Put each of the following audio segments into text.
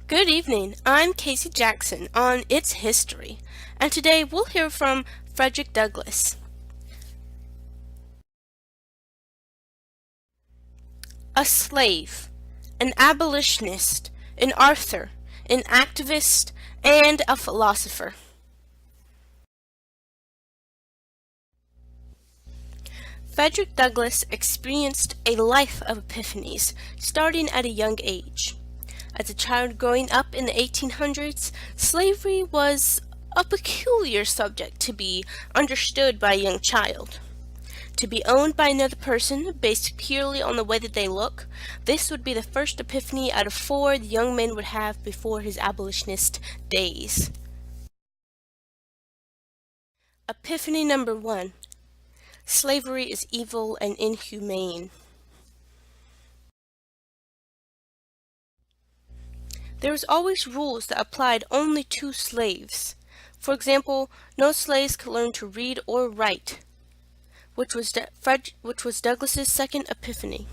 Good evening. I'm Casey Jackson on It's History, and today we'll hear from Frederick Douglass. A slave, an abolitionist, an author, an activist, and a philosopher. Frederick Douglass experienced a life of epiphanies, starting at a young age. As a child growing up in the 1800s, slavery was a peculiar subject to be understood by a young child. To be owned by another person based purely on the way that they look, this would be the first epiphany out of four the young man would have before his abolitionist days. Epiphany number one. Slavery is evil and inhumane. There was always rules that applied only to slaves. For example, no slaves could learn to read or write, which was Douglas's second epiphany.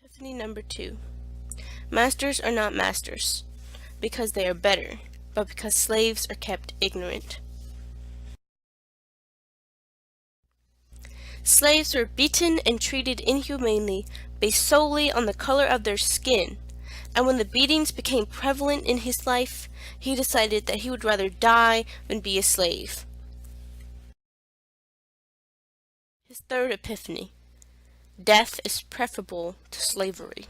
Epiphany number two. Masters are not masters because they are better, but because slaves are kept ignorant. Slaves were beaten and treated inhumanely based solely on the color of their skin, and when the beatings became prevalent in his life, he decided that he would rather die than be a slave. His third epiphany. Death is preferable to slavery.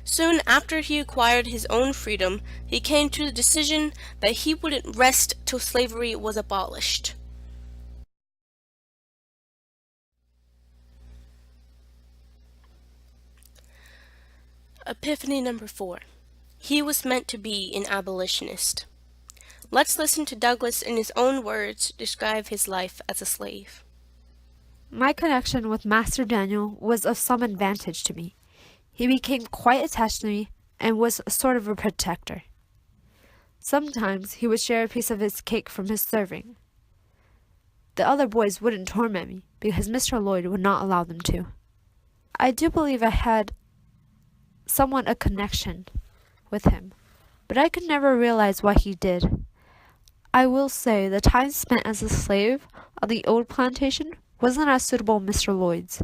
Soon after he acquired his own freedom, he came to the decision that he wouldn't rest till slavery was abolished. Epiphany number four. He was meant to be an abolitionist. Let's listen to Douglass in his own words describe his life as a slave. My connection with Master Daniel was of some advantage to me. He became quite attached to me and was sort of a protector. Sometimes he would share a piece of his cake from his serving. The other boys wouldn't torment me because Mr. Lloyd would not allow them to. I do believe I had somewhat a connection with him, but I could never realize what he did. I will say the time spent as a slave on the old plantation wasn't as suitable as Mr. Lloyd's.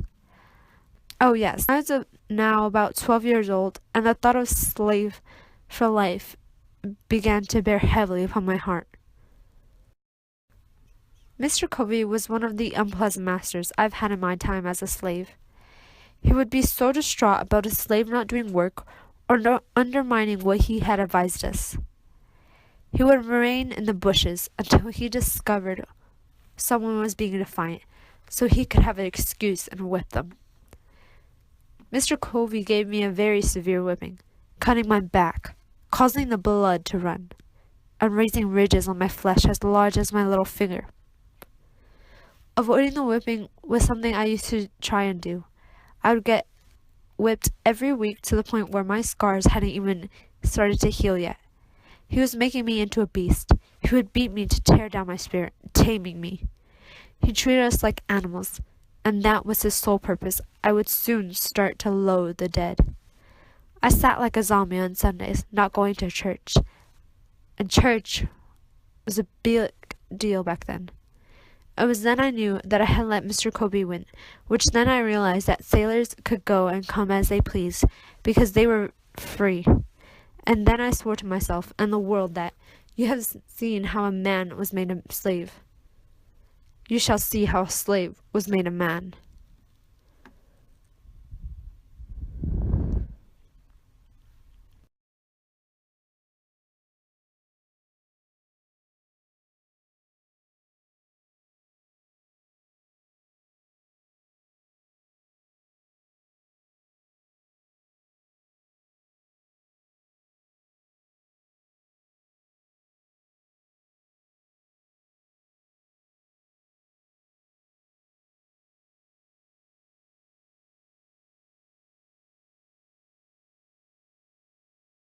Oh yes, I was now about 12 years old, and the thought of slave for life began to bear heavily upon my heart. Mr. Covey was one of the unpleasant masters I've had in my time as a slave. He would be so distraught about a slave not doing work or undermining what he had advised us. He would remain in the bushes until he discovered someone was being defiant, so he could have an excuse and whip them. Mr. Covey gave me a very severe whipping, cutting my back, causing the blood to run, and raising ridges on my flesh as large as my little finger. Avoiding the whipping was something I used to try and do. I would get whipped every week to the point where my scars hadn't even started to heal yet. He was making me into a beast. He would beat me to tear down my spirit, taming me. He treated us like animals, and that was his sole purpose. I would soon start to loathe the dead. I sat like a zombie on Sundays, not going to church. And church was a big deal back then. It was then I knew that I had let Mr. Covey win, which then I realized that sailors could go and come as they pleased, because they were free. And then I swore to myself and the world that, you have seen how a man was made a slave. You shall see how a slave was made a man.